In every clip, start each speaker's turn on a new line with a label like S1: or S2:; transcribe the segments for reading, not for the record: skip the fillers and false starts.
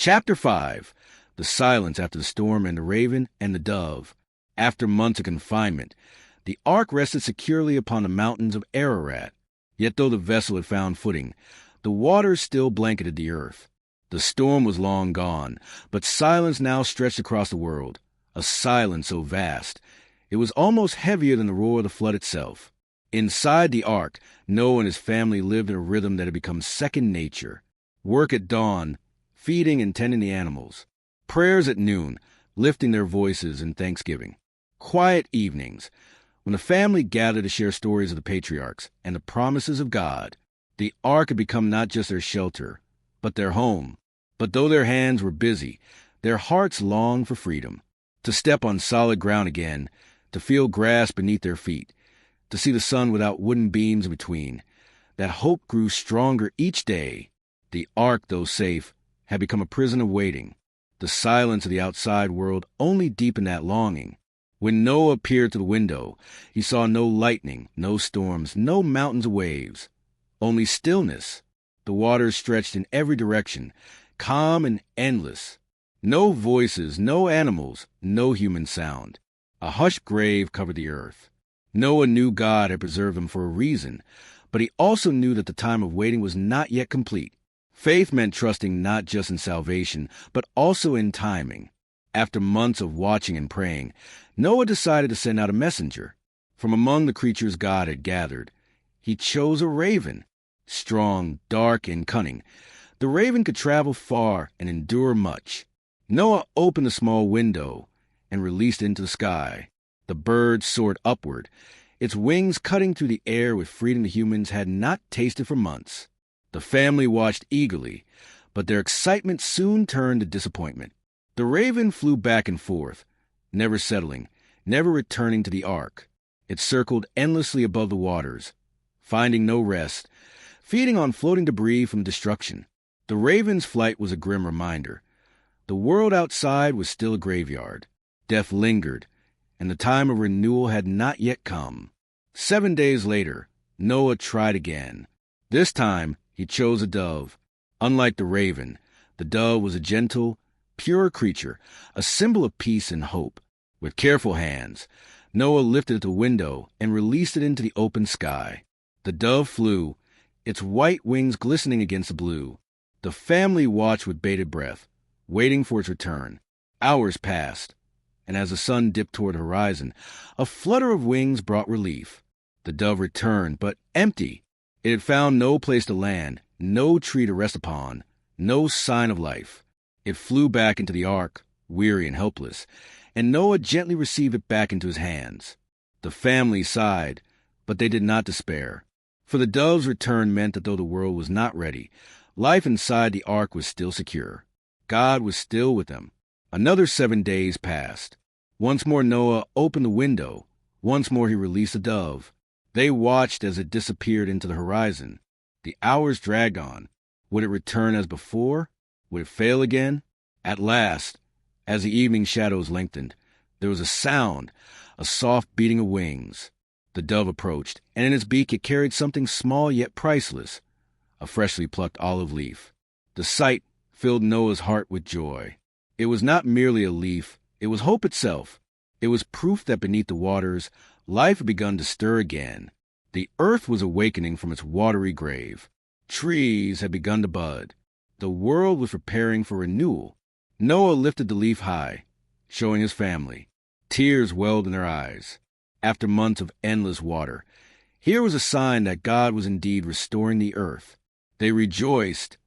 S1: Chapter 5. The Silence After the Storm and the Raven and the Dove. After months of confinement, the ark rested securely upon the mountains of Ararat. Yet though the vessel had found footing, the waters still blanketed the earth. The storm was long gone, but silence now stretched across the world, a silence so vast, it was almost heavier than the roar of the flood itself. Inside the ark, Noah and his family lived in a rhythm that had become second nature. Work at dawn, feeding and tending the animals. Prayers at noon, lifting their voices in thanksgiving. Quiet evenings, when the family gathered to share stories of the patriarchs and the promises of God. The ark had become not just their shelter, but their home. But though their hands were busy, their hearts longed for freedom. To step on solid ground again, to feel grass beneath their feet, to see the sun without wooden beams in between. That hope grew stronger each day. The ark, though safe, had become a prison of waiting. The silence of the outside world only deepened that longing. When Noah peered through the window, he saw no lightning, no storms, no mountains of waves. Only stillness. The waters stretched in every direction, calm and endless. No voices, no animals, no human sound. A hushed grave covered the earth. Noah knew God had preserved him for a reason, but he also knew that the time of waiting was not yet complete. Faith meant trusting not just in salvation, but also in timing. After months of watching and praying, Noah decided to send out a messenger. From among the creatures God had gathered, he chose a raven. Strong, dark, and cunning, the raven could travel far and endure much. Noah opened the small window and released it into the sky. The bird soared upward, its wings cutting through the air with freedom the humans had not tasted for months. The family watched eagerly, but their excitement soon turned to disappointment. The raven flew back and forth, never settling, never returning to the ark. It circled endlessly above the waters, finding no rest, feeding on floating debris from destruction. The raven's flight was a grim reminder. The world outside was still a graveyard. Death lingered, and the time of renewal had not yet come. 7 days later, Noah tried again. This time, he chose a dove. Unlike the raven, the dove was a gentle, pure creature, a symbol of peace and hope. With careful hands, Noah lifted it to the window and released it into the open sky. The dove flew, its white wings glistening against the blue. The family watched with bated breath, waiting for its return. Hours passed, and as the sun dipped toward the horizon, a flutter of wings brought relief. The dove returned, but empty. It had found no place to land, no tree to rest upon, no sign of life. It flew back into the ark, weary and helpless, and Noah gently received it back into his hands. The family sighed, but they did not despair. For the dove's return meant that though the world was not ready, life inside the ark was still secure. God was still with them. Another 7 days passed. Once more Noah opened the window. Once more he released the dove. They watched as it disappeared into the horizon. The hours dragged on. Would it return as before? Would it fail again? At last, as the evening shadows lengthened, there was a sound, a soft beating of wings. The dove approached, and in its beak it carried something small yet priceless, a freshly plucked olive leaf. The sight filled Noah's heart with joy. It was not merely a leaf, it was hope itself. It was proof that beneath the waters, life had begun to stir again. The earth was awakening from its watery grave. Trees had begun to bud. The world was preparing for renewal. Noah lifted the leaf high, showing his family. Tears welled in their eyes. After months of endless water, here was a sign that God was indeed restoring the earth. They rejoiced,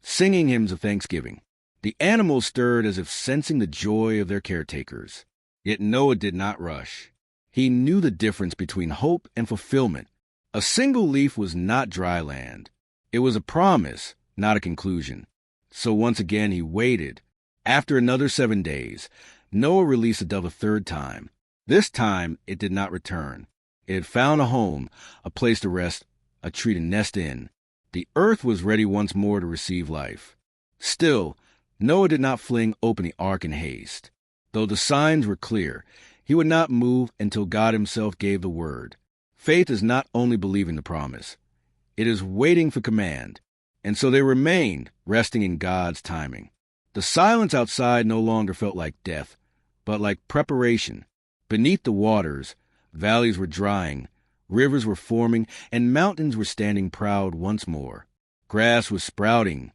S1: singing hymns of thanksgiving. The animals stirred as if sensing the joy of their caretakers. Yet Noah did not rush. He knew the difference between hope and fulfillment. A single leaf was not dry land. It was a promise, not a conclusion. So once again he waited. After another 7 days, Noah released the dove a third time. This time it did not return. It had found a home, a place to rest, a tree to nest in. The earth was ready once more to receive life. Still, Noah did not fling open the ark in haste. Though the signs were clear, he would not move until God himself gave the word. Faith is not only believing the promise, it is waiting for command. And so they remained, resting in God's timing. The silence outside no longer felt like death, but like preparation. Beneath the waters, valleys were drying, rivers were forming, and mountains were standing proud once more. Grass was sprouting,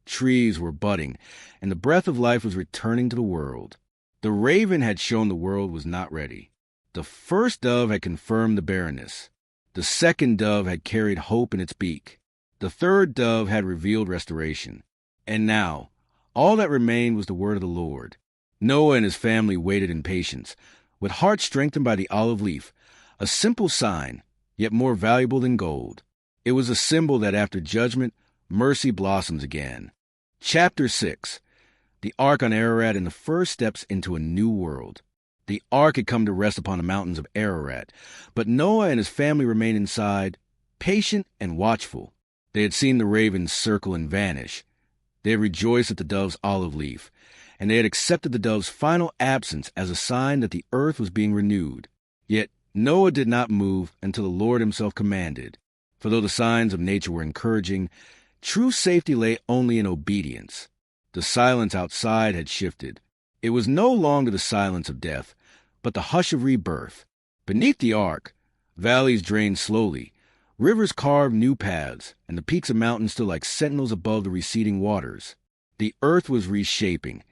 S1: trees were budding, and the breath of life was returning to the world. The raven had shown the world was not ready. The first dove had confirmed the barrenness. The second dove had carried hope in its beak. The third dove had revealed restoration. And now, all that remained was the word of the Lord. Noah and his family waited in patience, with hearts strengthened by the olive leaf, a simple sign, yet more valuable than gold. It was a symbol that after judgment, mercy blossoms again. Chapter 6. The Ark on Ararat and the first steps into a new world. The Ark had come to rest upon the mountains of Ararat, but Noah and his family remained inside, patient and watchful. They had seen the ravens circle and vanish. They had rejoiced at the dove's olive leaf, and they had accepted the dove's final absence as a sign that the earth was being renewed. Yet Noah did not move until the Lord himself commanded. For though the signs of nature were encouraging, true safety lay only in obedience. The silence outside had shifted. It was no longer the silence of death, but the hush of rebirth. Beneath the ark, valleys drained slowly, rivers carved new paths, and the peaks of mountains stood like sentinels above the receding waters. The earth was reshaping,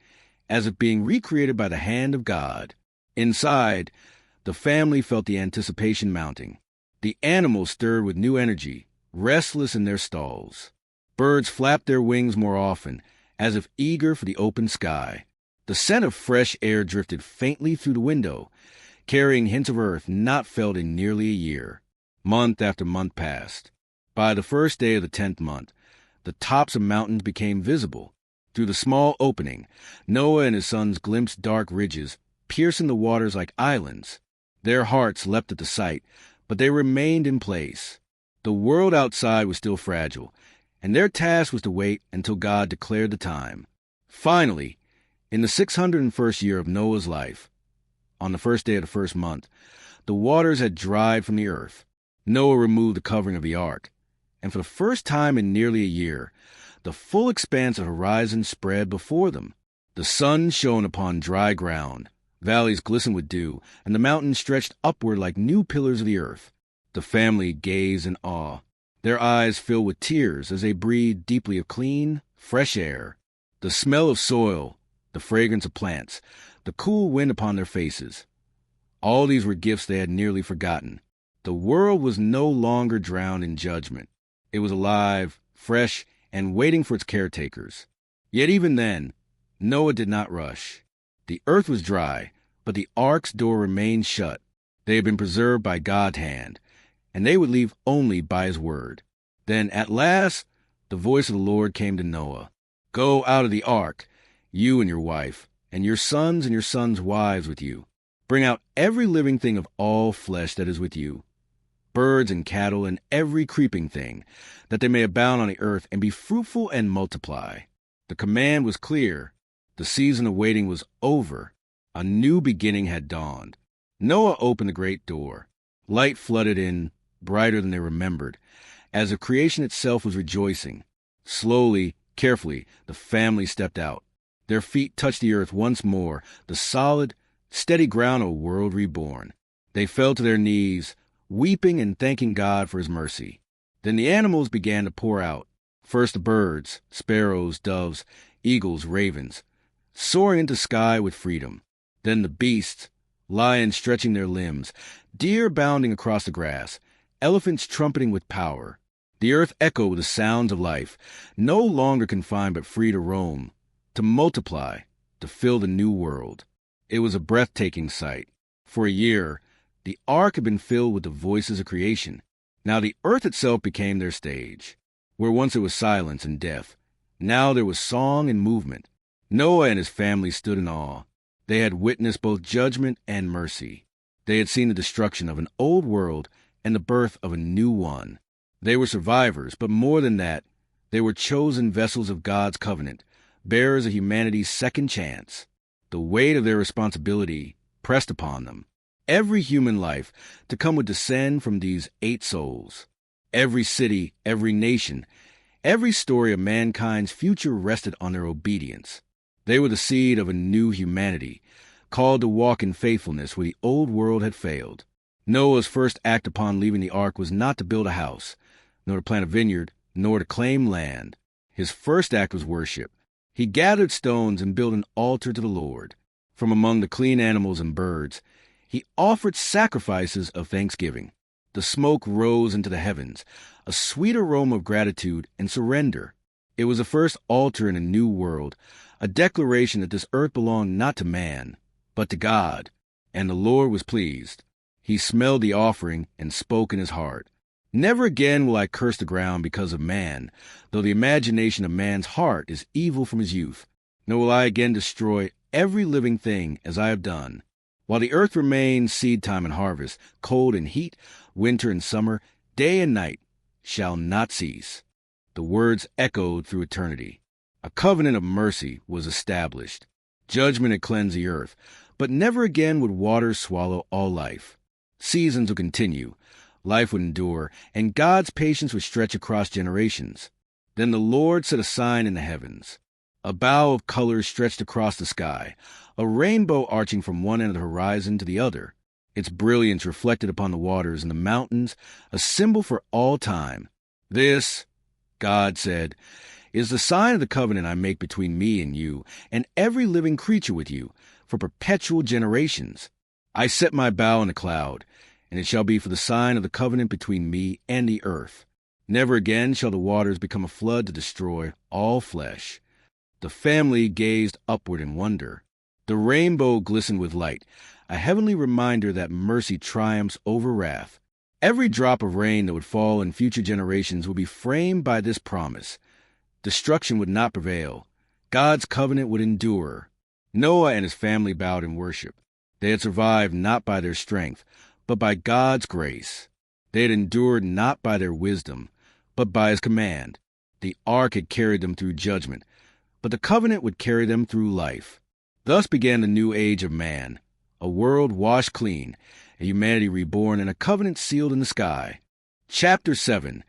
S1: as if being recreated by the hand of God. Inside, the family felt the anticipation mounting. The animals stirred with new energy, restless in their stalls. Birds flapped their wings more often, as if eager for the open sky. The scent of fresh air drifted faintly through the window, carrying hints of earth not felt in nearly a year. Month after month passed. By the first day of the 10th month, the tops of mountains became visible. Through the small opening, Noah and his sons glimpsed dark ridges, piercing the waters like islands. Their hearts leapt at the sight, but they remained in place. The world outside was still fragile, and their task was to wait until God declared the time. Finally, in the 601st year of Noah's life, on the first day of the first month, the waters had dried from the earth. Noah removed the covering of the ark, and for the first time in nearly a year, the full expanse of horizon spread before them. The sun shone upon dry ground, valleys glistened with dew, and the mountains stretched upward like new pillars of the earth. The family gazed in awe. Their eyes filled with tears as they breathed deeply of clean, fresh air. The smell of soil, the fragrance of plants, the cool wind upon their faces. All these were gifts they had nearly forgotten. The world was no longer drowned in judgment. It was alive, fresh, and waiting for its caretakers. Yet even then, Noah did not rush. The earth was dry, but the ark's door remained shut. They had been preserved by God's hand, and they would leave only by his word. Then, at last, the voice of the Lord came to Noah. "Go out of the ark, you and your wife, and your sons' wives with you. Bring out every living thing of all flesh that is with you, birds and cattle and every creeping thing, that they may abound on the earth and be fruitful and multiply." The command was clear. The season of waiting was over. A new beginning had dawned. Noah opened the great door. Light flooded in, brighter than they remembered, as if creation itself was rejoicing. Slowly, carefully, the family stepped out. Their feet touched the earth once more, the solid, steady ground of a world reborn. They fell to their knees, weeping and thanking God for his mercy. Then the animals began to pour out. First the birds, sparrows, doves, eagles, ravens, soaring into sky with freedom. Then the beasts, lions stretching their limbs, deer bounding across the grass, elephants trumpeting with power. The earth echoed with the sounds of life, no longer confined but free to roam, to multiply, to fill the new world. It was a breathtaking sight. For a year, the ark had been filled with the voices of creation. Now the earth itself became their stage. Where once there was silence and death, now there was song and movement. Noah and his family stood in awe. They had witnessed both judgment and mercy. They had seen the destruction of an old world and the birth of a new one. They were survivors, but more than that, they were chosen vessels of God's covenant, bearers of humanity's second chance. The weight of their responsibility pressed upon them. Every human life to come would descend from these 8 souls. Every city, every nation, every story of mankind's future rested on their obedience. They were the seed of a new humanity, called to walk in faithfulness where the old world had failed. Noah's first act upon leaving the ark was not to build a house, nor to plant a vineyard, nor to claim land. His first act was worship. He gathered stones and built an altar to the Lord. From among the clean animals and birds, he offered sacrifices of thanksgiving. The smoke rose into the heavens, a sweet aroma of gratitude and surrender. It was the first altar in a new world, a declaration that this earth belonged not to man, but to God. And the Lord was pleased. He smelled the offering and spoke in his heart, "Never again will I curse the ground because of man, though the imagination of man's heart is evil from his youth. Nor will I again destroy every living thing as I have done. While the earth remains, seed time and harvest, cold and heat, winter and summer, day and night shall not cease." The words echoed through eternity. A covenant of mercy was established. Judgment had cleansed the earth, but never again would waters swallow all life. Seasons would continue, life would endure, and God's patience would stretch across generations. Then the Lord set a sign in the heavens. A bow of colors stretched across the sky, a rainbow arching from one end of the horizon to the other, its brilliance reflected upon the waters and the mountains, a symbol for all time. "This," God said, "is the sign of the covenant I make between me and you, and every living creature with you, for perpetual generations. I set my bow in the cloud, and it shall be for the sign of the covenant between me and the earth. Never again shall the waters become a flood to destroy all flesh." The family gazed upward in wonder. The rainbow glistened with light, a heavenly reminder that mercy triumphs over wrath. Every drop of rain that would fall in future generations would be framed by this promise. Destruction would not prevail. God's covenant would endure. Noah and his family bowed in worship. They had survived not by their strength, but by God's grace. They had endured not by their wisdom, but by his command. The ark had carried them through judgment, but the covenant would carry them through life. Thus began the new age of man, a world washed clean, a humanity reborn, and a covenant sealed in the sky. Chapter 7,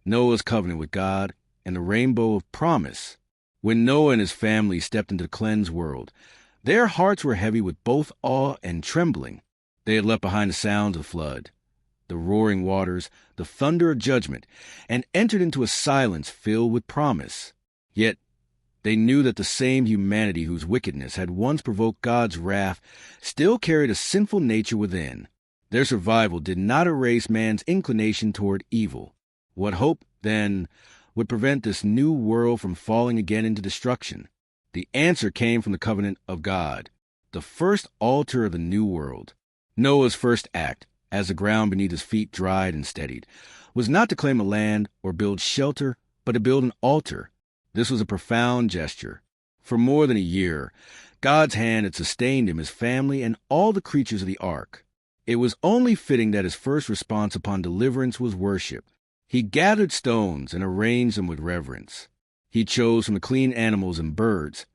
S1: Noah's covenant with God and the rainbow of promise. When Noah and his family stepped into the cleansed world, their hearts were heavy with both awe and trembling. They had left behind the sounds of flood, the roaring waters, the thunder of judgment, and entered into a silence filled with promise. Yet they knew that the same humanity whose wickedness had once provoked God's wrath still carried a sinful nature within. Their survival did not erase man's inclination toward evil. What hope, then, would prevent this new world from falling again into destruction? The answer came from the covenant of God, the first altar of the new world. Noah's first act, as the ground beneath his feet dried and steadied, was not to claim a land or build shelter, but to build an altar. This was a profound gesture. For more than a year, God's hand had sustained him, his family, and all the creatures of the ark. It was only fitting that his first response upon deliverance was worship. He gathered stones and arranged them with reverence. He chose from the clean animals and birds,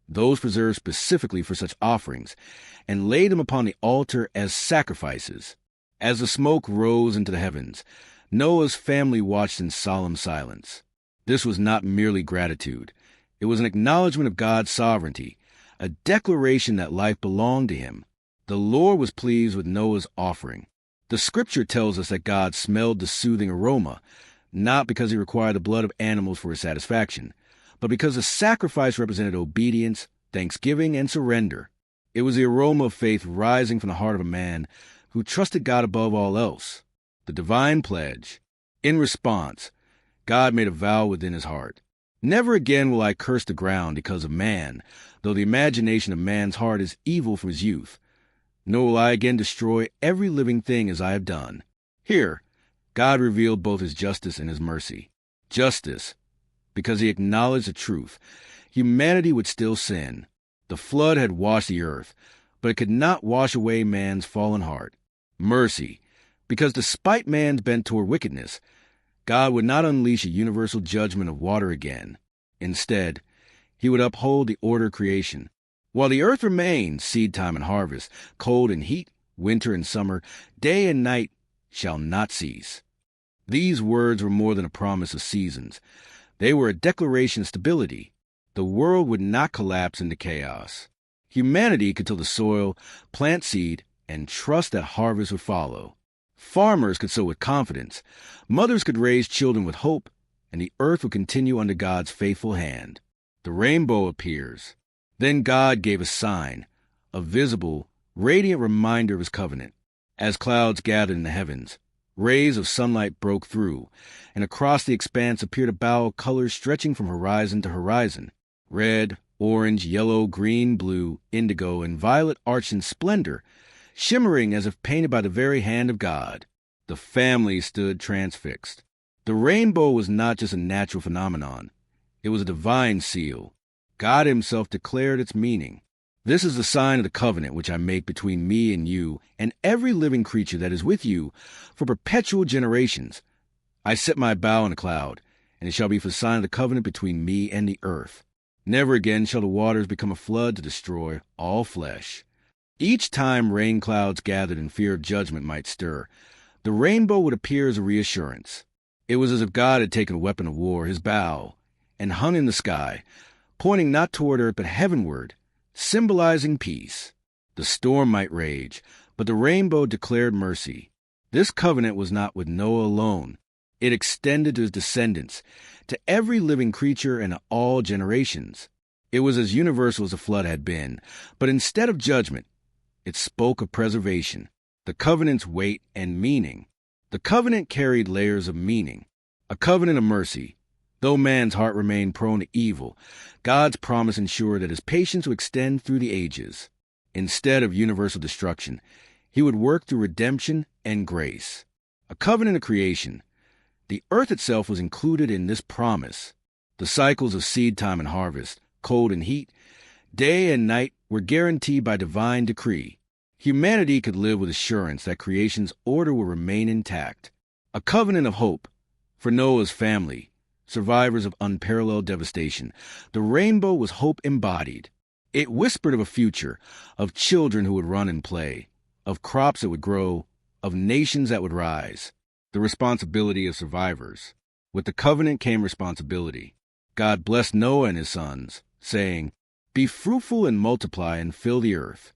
S1: those preserved specifically for such offerings, and laid them upon the altar as sacrifices. As the smoke rose into the heavens, Noah's family watched in solemn silence. This was not merely gratitude. It was an acknowledgement of God's sovereignty, a declaration that life belonged to him. The Lord was pleased with Noah's offering. The scripture tells us that God smelled the soothing aroma, not because he required the blood of animals for his satisfaction, but because the sacrifice represented obedience, thanksgiving, and surrender. It was the aroma of faith rising from the heart of a man who trusted God above all else. The divine pledge. In response, God made a vow within his heart. "Never again will I curse the ground because of man, though the imagination of man's heart is evil from his youth. Nor will I again destroy every living thing as I have done." Here, God revealed both his justice and his mercy. Justice, because he acknowledged the truth. Humanity would still sin. The flood had washed the earth, but it could not wash away man's fallen heart. Mercy, because despite man's bent toward wickedness, God would not unleash a universal judgment of water again. Instead, he would uphold the order of creation. While the earth remains, seed time and harvest, cold and heat, winter and summer, day and night shall not cease. These words were more than a promise of seasons. They were a declaration of stability. the world would not collapse into chaos. Humanity could till the soil, plant seed, and trust that harvest would follow. Farmers could sow with confidence, mothers could raise children with hope, and the earth would continue under God's faithful hand. The rainbow appears. Then God gave a sign, a visible, radiant reminder of his covenant. As clouds gathered in the heavens, rays of sunlight broke through, and across the expanse appeared a bow of colors stretching from horizon to horizon. Red, orange, yellow, green, blue, indigo, and violet arched in splendor, shimmering as if painted by the very hand of God. The family stood transfixed. The rainbow was not just a natural phenomenon. It was a divine seal. God himself declared its meaning. This is the sign of the covenant which I make between me and you and every living creature that is with you for perpetual generations. I set my bow in a cloud, and it shall be for the sign of the covenant between me and the earth. Never again shall the waters become a flood to destroy all flesh. Each time rain clouds gathered and fear of judgment might stir, the rainbow would appear as a reassurance. It was as if God had taken a weapon of war, his bow, and hung in the sky, pointing not toward earth but heavenward, symbolizing peace. The storm might rage, but the rainbow declared mercy. This covenant was not with Noah alone. It extended to his descendants, to every living creature and to all generations. It was as universal as the flood had been, but instead of judgment, it spoke of preservation, the covenant's weight and meaning. The covenant carried layers of meaning. A covenant of mercy. Though man's heart remained prone to evil, God's promise ensured that his patience would extend through the ages. Instead of universal destruction, he would work through redemption and grace. A covenant of creation. The earth itself was included in this promise. The cycles of seed time and harvest, cold and heat, day and night were guaranteed by divine decree. Humanity could live with assurance that creation's order will remain intact. A covenant of hope for Noah's family, survivors of unparalleled devastation. The rainbow was hope embodied. It whispered of a future, of children who would run and play, of crops that would grow, of nations that would rise. The responsibility of survivors. With the covenant came responsibility. God blessed Noah and his sons, saying, "Be fruitful and multiply and fill the earth."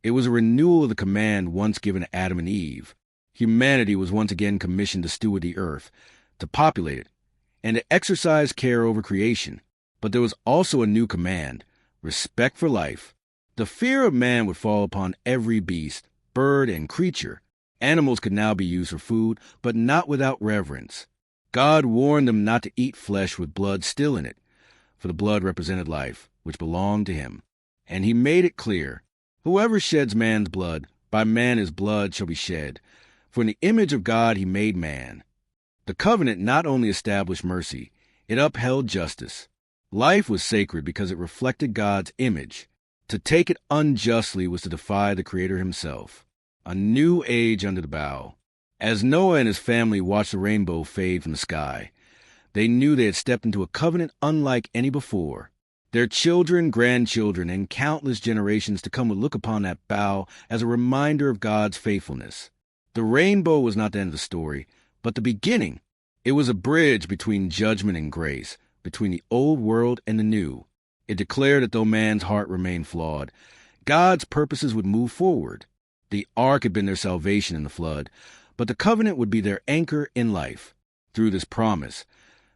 S1: It was a renewal of the command once given to Adam and Eve. Humanity was once again commissioned to steward the earth, to populate it, and to exercise care over creation. But there was also a new command, respect for life. The fear of man would fall upon every beast, bird, and creature. Animals could now be used for food, but not without reverence. God warned them not to eat flesh with blood still in it, for the blood represented life, which belonged to him. And he made it clear, whoever sheds man's blood, by man his blood shall be shed. For in the image of God he made man. The covenant not only established mercy, it upheld justice. Life was sacred because it reflected God's image. To take it unjustly was to defy the Creator himself. A new age under the bow. As Noah and his family watched the rainbow fade from the sky, they knew they had stepped into a covenant unlike any before. Their children, grandchildren, and countless generations to come would look upon that bow as a reminder of God's faithfulness. The rainbow was not the end of the story, but the beginning. It was a bridge between judgment and grace, between the old world and the new. It declared that though man's heart remained flawed, God's purposes would move forward. The ark had been their salvation in the flood, but the covenant would be their anchor in life. Through this promise,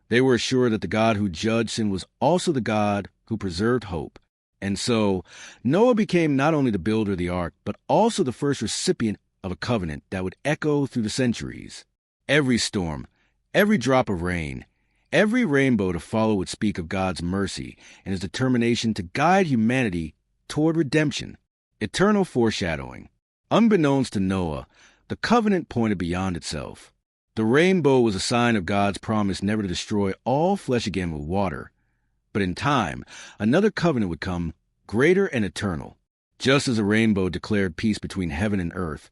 S1: they were assured that the God who judged sin was also the God who preserved hope. And so, Noah became not only the builder of the ark, but also the first recipient of a covenant that would echo through the centuries. Every storm, every drop of rain, every rainbow to follow would speak of God's mercy and his determination to guide humanity toward redemption. Eternal foreshadowing. Unbeknownst to Noah, the covenant pointed beyond itself. The rainbow was a sign of God's promise never to destroy all flesh again with water. But in time, another covenant would come, greater and eternal. Just as a rainbow declared peace between heaven and earth,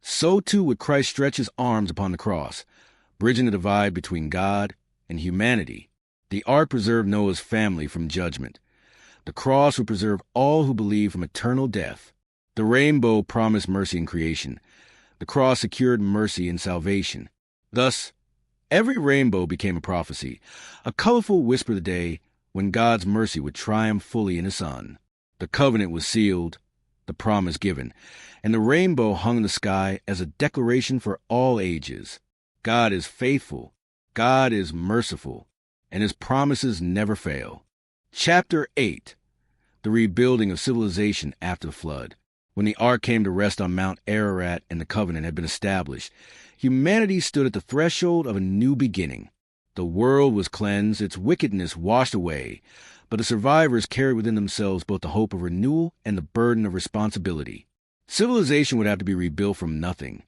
S1: so too would Christ stretch his arms upon the cross, bridging the divide between God and humanity. The ark preserved Noah's family from judgment. The cross would preserve all who believe from eternal death. The rainbow promised mercy in creation. The cross secured mercy in salvation. Thus, every rainbow became a prophecy, a colorful whisper of the day when God's mercy would triumph fully in His Son. The covenant was sealed, the promise given, and the rainbow hung in the sky as a declaration for all ages. God is faithful, God is merciful, and His promises never fail. Chapter 8. The rebuilding of civilization after the flood. When the ark came to rest on Mount Ararat and the covenant had been established, humanity stood at the threshold of a new beginning. The world was cleansed, its wickedness washed away, but the survivors carried within themselves both the hope of renewal and the burden of responsibility. Civilization would have to be rebuilt from nothing.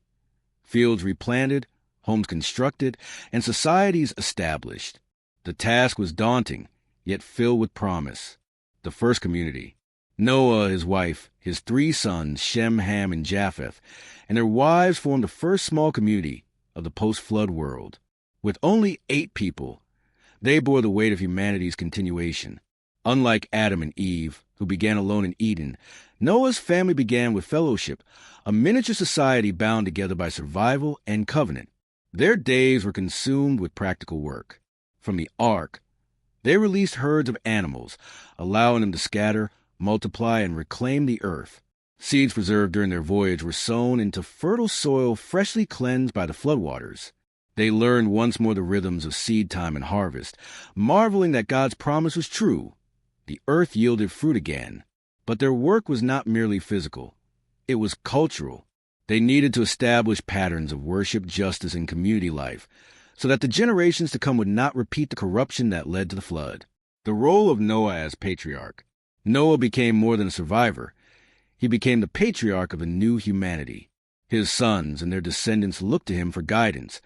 S1: Fields replanted, homes constructed, and societies established. The task was daunting, yet filled with promise. The first community. Noah, his wife, his 3 sons, Shem, Ham, and Japheth, and their wives formed the first small community of the post-flood world. With only 8 people, they bore the weight of humanity's continuation. Unlike Adam and Eve, who began alone in Eden, Noah's family began with fellowship, a miniature society bound together by survival and covenant. Their days were consumed with practical work. From the ark, they released herds of animals, allowing them to scatter, multiply, and reclaim the earth. Seeds preserved during their voyage were sown into fertile soil freshly cleansed by the floodwaters. They learned once more the rhythms of seed time and harvest, marveling that God's promise was true. The earth yielded fruit again. But their work was not merely physical. It was cultural. They needed to establish patterns of worship, justice, and community life, so that the generations to come would not repeat the corruption that led to the flood. The role of Noah as patriarch. Noah became more than a survivor. He became the patriarch of a new humanity. His sons and their descendants looked to him for guidance,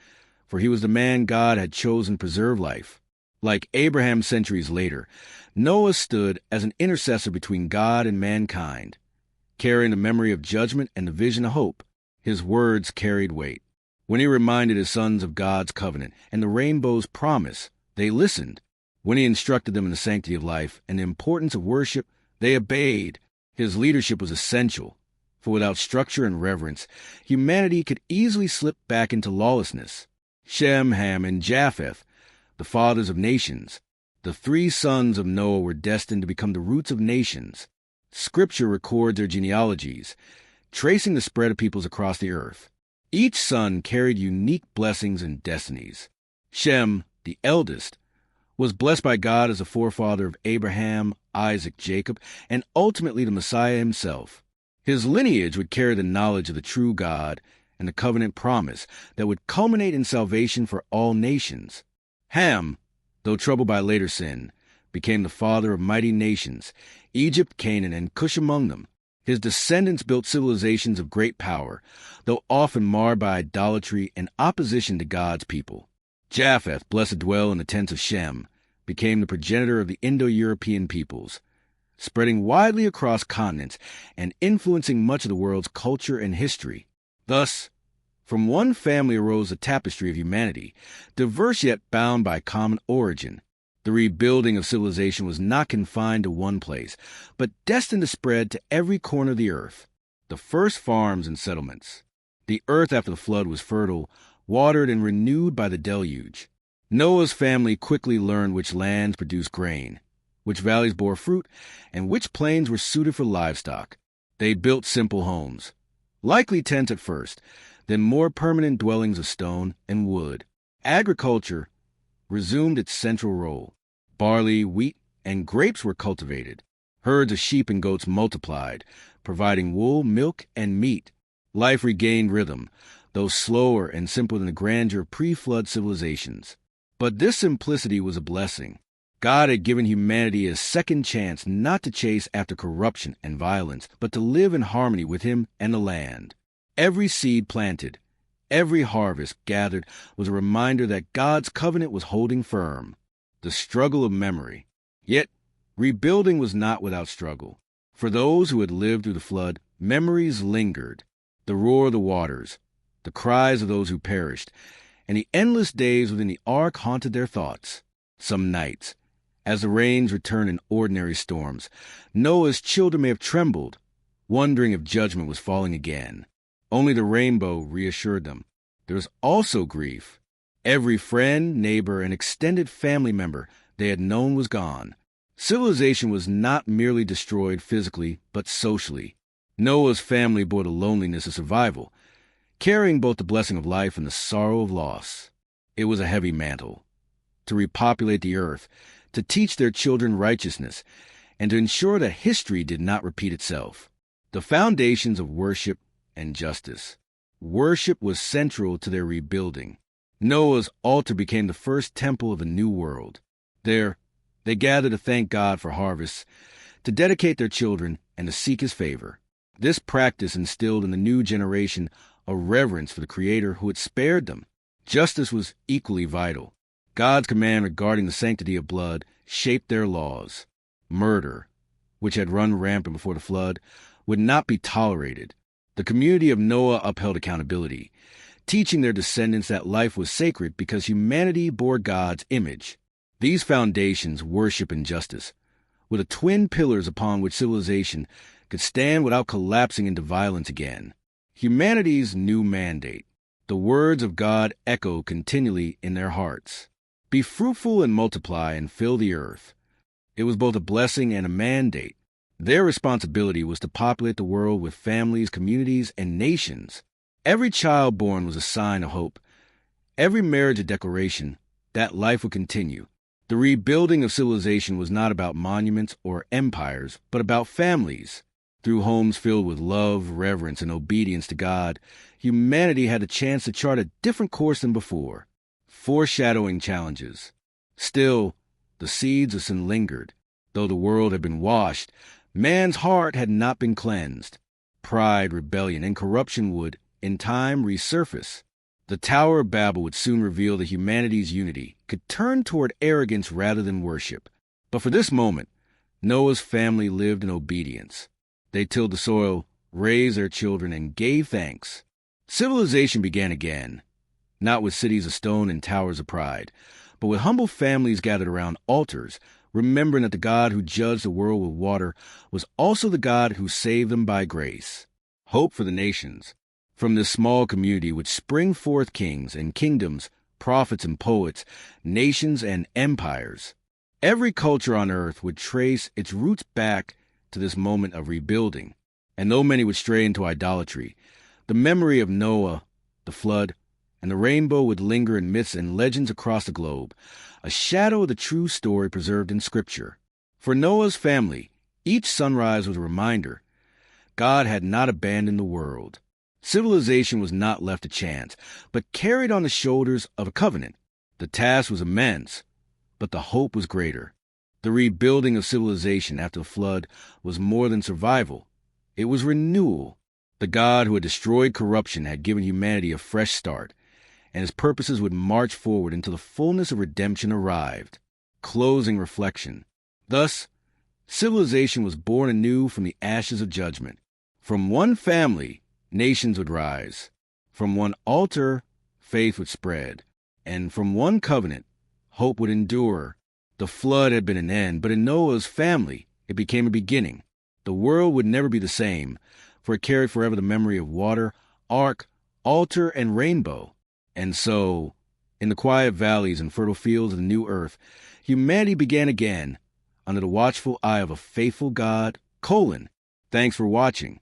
S1: for he was the man God had chosen to preserve life. Like Abraham centuries later, Noah stood as an intercessor between God and mankind, carrying the memory of judgment and the vision of hope. His words carried weight. When he reminded his sons of God's covenant and the rainbow's promise, they listened. When he instructed them in the sanctity of life and the importance of worship, they obeyed. His leadership was essential, for without structure and reverence, humanity could easily slip back into lawlessness. Shem, Ham, and Japheth, the fathers of nations, the 3 sons of Noah, were destined to become the roots of nations. Scripture records their genealogies, tracing the spread of peoples across the earth. Each son carried unique blessings and destinies. Shem, the eldest, was blessed by God as a forefather of Abraham, Isaac, Jacob, and ultimately the Messiah himself. His lineage would carry the knowledge of the true God and the covenant promise that would culminate in salvation for all nations. Ham, though troubled by later sin, became the father of mighty nations, Egypt, Canaan, and Cush among them. His descendants built civilizations of great power, though often marred by idolatry and opposition to God's people. Japheth, blessed to dwell in the tents of Shem, became the progenitor of the Indo-European peoples, spreading widely across continents and influencing much of the world's culture and history. Thus, from one family arose a tapestry of humanity, diverse yet bound by common origin. The rebuilding of civilization was not confined to one place, but destined to spread to every corner of the earth. The first farms and settlements. The earth after the flood was fertile, watered and renewed by the deluge. Noah's family quickly learned which lands produced grain, which valleys bore fruit, and which plains were suited for livestock. They built simple homes, likely tents at first, then more permanent dwellings of stone and wood. Agriculture resumed its central role. Barley, wheat, and grapes were cultivated. Herds of sheep and goats multiplied, providing wool, milk, and meat. Life regained rhythm, though slower and simpler than the grandeur of pre-flood civilizations. But this simplicity was a blessing. God had given humanity a second chance not to chase after corruption and violence, but to live in harmony with Him and the land. Every seed planted, every harvest gathered was a reminder that God's covenant was holding firm. The struggle of memory. Yet, rebuilding was not without struggle. For those who had lived through the flood, memories lingered. The roar of the waters, the cries of those who perished, and the endless days within the ark haunted their thoughts. Some nights, as the rains returned in ordinary storms, Noah's children may have trembled, wondering if judgment was falling again. Only the rainbow reassured them. There was also grief. Every friend, neighbor, and extended family member they had known was gone. Civilization was not merely destroyed physically, but socially. Noah's family bore the loneliness of survival, carrying both the blessing of life and the sorrow of loss. It was a heavy mantle to repopulate the earth, to teach their children righteousness, and to ensure that history did not repeat itself. The foundations of worship and justice. Worship was central to their rebuilding. Noah's altar became the first temple of the new world. There, they gathered to thank God for harvests, to dedicate their children, and to seek his favor. This practice instilled in the new generation a reverence for the Creator who had spared them. Justice was equally vital. God's command regarding the sanctity of blood shaped their laws. Murder, which had run rampant before the flood, would not be tolerated. The community of Noah upheld accountability, teaching their descendants that life was sacred because humanity bore God's image. These foundations, worship and justice, were the twin pillars upon which civilization could stand without collapsing into violence again. Humanity's new mandate. The words of God echo continually in their hearts. Be fruitful and multiply and fill the earth. It was both a blessing and a mandate. Their responsibility was to populate the world with families, communities, and nations. Every child born was a sign of hope. Every marriage a declaration that life would continue. The rebuilding of civilization was not about monuments or empires, but about families. Through homes filled with love, reverence, and obedience to God, humanity had a chance to chart a different course than before. Foreshadowing challenges. Still, the seeds of sin lingered. Though the world had been washed, man's heart had not been cleansed. Pride, rebellion, and corruption would, in time, resurface. The Tower of Babel would soon reveal that humanity's unity could turn toward arrogance rather than worship. But for this moment, Noah's family lived in obedience. They tilled the soil, raised their children, and gave thanks. Civilization began again, not with cities of stone and towers of pride, but with humble families gathered around altars, remembering that the God who judged the world with water was also the God who saved them by grace. Hope for the nations. From this small community would spring forth kings and kingdoms, prophets and poets, nations and empires. Every culture on earth would trace its roots back to this moment of rebuilding. And though many would stray into idolatry, the memory of Noah, the flood, and the rainbow would linger in myths and legends across the globe, a shadow of the true story preserved in Scripture. For Noah's family, each sunrise was a reminder God had not abandoned the world. Civilization was not left to chance, but carried on the shoulders of a covenant. The task was immense, but the hope was greater. The rebuilding of civilization after the flood was more than survival. It was renewal. The God who had destroyed corruption had given humanity a fresh start, and his purposes would march forward until the fullness of redemption arrived. Closing reflection. Thus, civilization was born anew from the ashes of judgment. From one family, nations would rise. From one altar, faith would spread. And from one covenant, hope would endure. The flood had been an end, but in Noah's family, it became a beginning. The world would never be the same, for it carried forever the memory of water, ark, altar, and rainbow. And so, in the quiet valleys and fertile fields of the new earth, humanity began again, under the watchful eye of a faithful God. Thanks for watching.